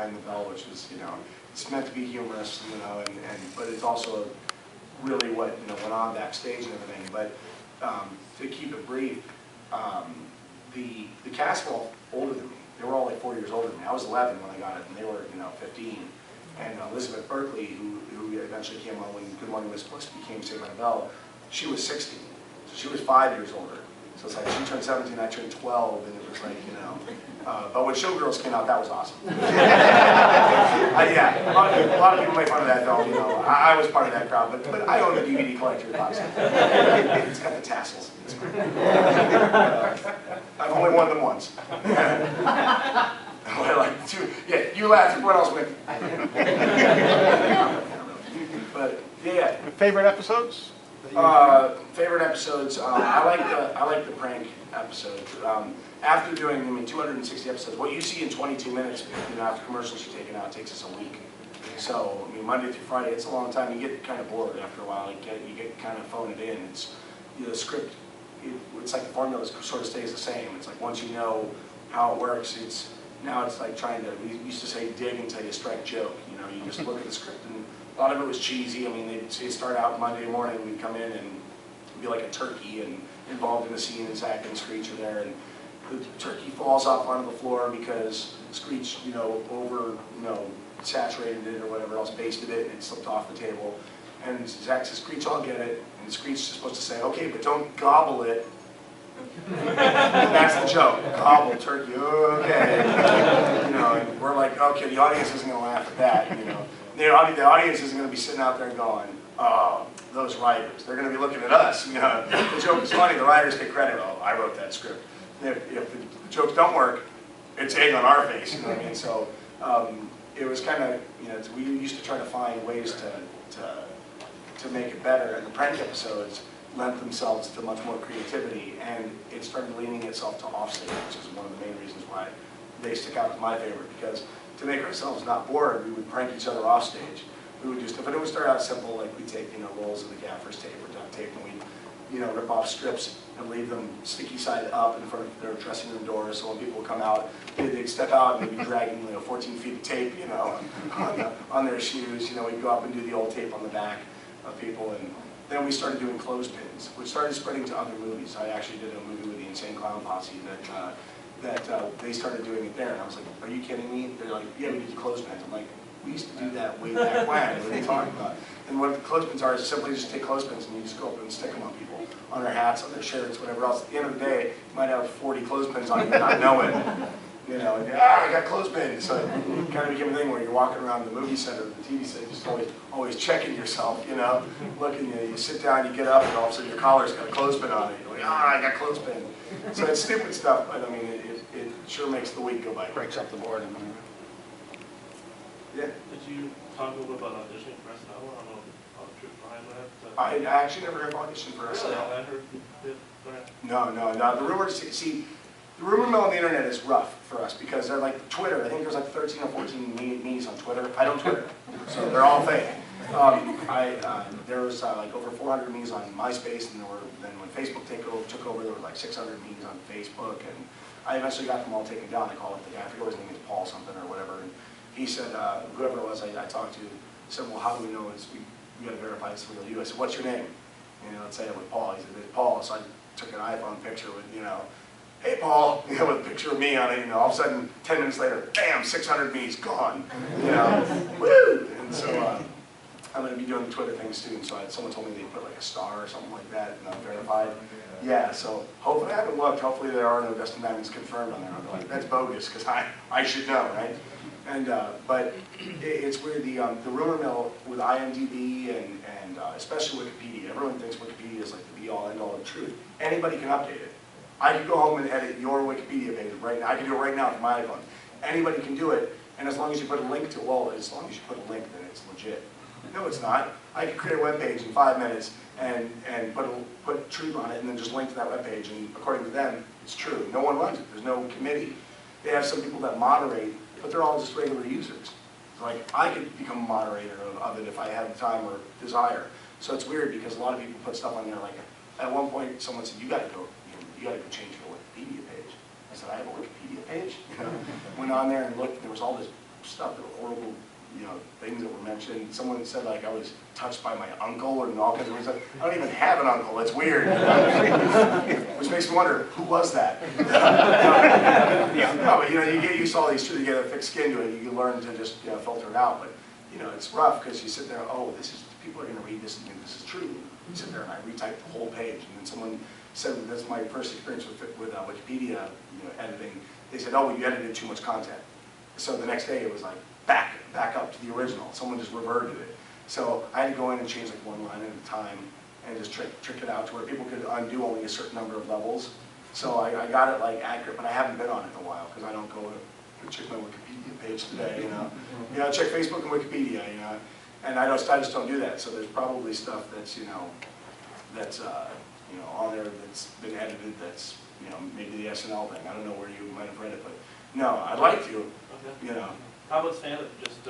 behind the bell, which is, it's meant to be humorous, but it's also really what went on backstage and everything. But to keep it brief, the cast were all older than me. They were all like 4 years older than me. I was 11 when I got it, and they were 15. And Elizabeth Berkley, who eventually came on when Good Morning Miss Bliss became Saved by the Bell, she was 16, so she was 5 years older. So it's like she turned 17, I turned 12, and it was like, but when Showgirls came out, that was awesome. Yeah, a lot of people make fun of that film, I was part of that crowd, but I own a DVD collector box. It's got the tassels. It's great. I've only worn them once. Like two, yeah, you laughed, what else went? But yeah. Favorite episodes? Favorite episodes. I like the prank episode. After doing 260 episodes, what you see in 22 minutes, after commercials are taken out, takes us a week. So Monday through Friday, it's a long time. You get kind of bored after a while. You get kind of phone it in. It's the script. It's like the formula sort of stays the same. It's like once you know how it works, now it's like trying to. We used to say dig until you strike joke. You just look at the script, and a lot of it was cheesy. They'd start out Monday morning, we'd come in and be like a turkey and involved in the scene, and Zach and Screech are there, and the turkey falls off onto the floor because Screech, saturated it or whatever else, basted it, and it slipped off the table. And Zach says, Screech, I'll get it. And Screech is supposed to say, okay, but don't gobble it. That's the joke. Gobble turkey, okay. And we're like, okay, the audience isn't going to laugh at that, The audience isn't going to be sitting out there going, oh, those writers, they're going to be looking at us. The joke is funny, the writers get credit. Oh, I wrote that script. If the jokes don't work, it's egg on our face, you know what I mean? So it was kind of, we used to try to find ways to make it better, and the prank episodes lent themselves to much more creativity, and it started leaning itself to offstage, which is one of the main reasons why they stick out as my favorite, because to make ourselves not bored, we would prank each other offstage. We would but it would start out simple, like we'd take, rolls of the gaffer's tape or duct tape, and we'd, rip off strips and leave them sticky side up in front of their dressing room doors, so when people would come out, they'd step out and they'd be dragging, 14 feet of tape, on their shoes. We'd go up and do the old tape on the back of people, and then we started doing clothespins, which started spreading to other movies. I actually did a movie with the Insane Clown Posse that they started doing it there, and I was like, are you kidding me? They're like, yeah, we did the clothespins. I'm like, we used to do that way back when. What are you talking about? And what the clothespins are is simply just take clothespins and you just go up and stick them on people, on their hats, on their shirts, whatever else. At the end of the day, you might have 40 clothespins on you and not know it. And I got clothespins. So it kind of became a thing where you're walking around the movie center, the TV set, just always checking yourself, looking, you sit down, you get up, and all of a sudden your collar's got a clothespin on it. You're like, I got clothespin. So it's stupid stuff, but it sure makes the week go by. Breaks up the board. Yeah. Did you talk a little bit about auditioning for SNL? I don't know how the truth behind that. I actually never have auditioned for SNL. Really? I heard you did. No. The rumors, see, the rumor mill on the internet is rough for us because they're like Twitter. I think there's like 13 or 14 me's on Twitter. I don't Twitter, so they're all fake. There was like over 400 me's on MySpace, and then when Facebook took over, there were like 600 me's on Facebook, and I eventually got them all taken down. I called it the guy, I forget what his name is, Paul something or whatever. And he said, whoever it was I talked to, said, well, how do we know we got to verify it's real you? I said, what's your name? Let's say it with Paul. He said, it's Paul. So I took an iPhone picture with, hey Paul, with a picture of me on it. All of a sudden, 10 minutes later, bam, 600 me's gone. Woo! And so I'm going to be doing the Twitter things too. And so someone told me they put like a star or something like that, verified. Yeah, so hopefully, I haven't looked, hopefully there are no Dustin Diamonds confirmed on there. I'm like, that's bogus, because I should know, right? And but it's weird, the rumor mill with IMDb and especially Wikipedia, everyone thinks Wikipedia is like the be-all, end-all of truth. Anybody can update it. I could go home and edit your Wikipedia page right now. I can do it right now from my iPhone. Anybody can do it, and as long as you put a link to it, well, as long as you put a link, then it's legit. No, it's not. I could create a web page in 5 minutes and put truth on it and then just link to that web page, and according to them, it's true. No one runs it. There's no committee. They have some people that moderate, but they're all just regular users. Like, I could become a moderator of it if I had the time or desire. So it's weird because a lot of people put stuff on there. Like, at one point, someone said, you got to go change your Wikipedia page. I said, I have a Wikipedia page? Went on there and looked, and there was all this stuff, that were horrible, things that were mentioned. Someone said like I was touched by my uncle and all kinds of weird stuff. I don't even have an uncle. It's weird. Which makes me wonder, who was that? No, but you get used to all these, you get a thick skin to it. You learn to just filter it out. But it's rough because you sit there, oh, people are going to read this and think this is true. You sit there and I retype the whole page, and then someone said that's my first experience with Wikipedia editing. They said, oh, well, you edited too much content. So the next day it was like back up to the original. Someone just reverted it. So I had to go in and change like one line at a time and just trick it out to where people could undo only a certain number of levels. So I got it like accurate, but I haven't been on it in a while because I don't go to check my Wikipedia page today. Check Facebook and Wikipedia. And I just don't do that. So there's probably stuff that's that's on there that's been edited. That's maybe the SNL thing. I don't know where you might have read it, but no, I'd like to. Okay. How about stand-up? Just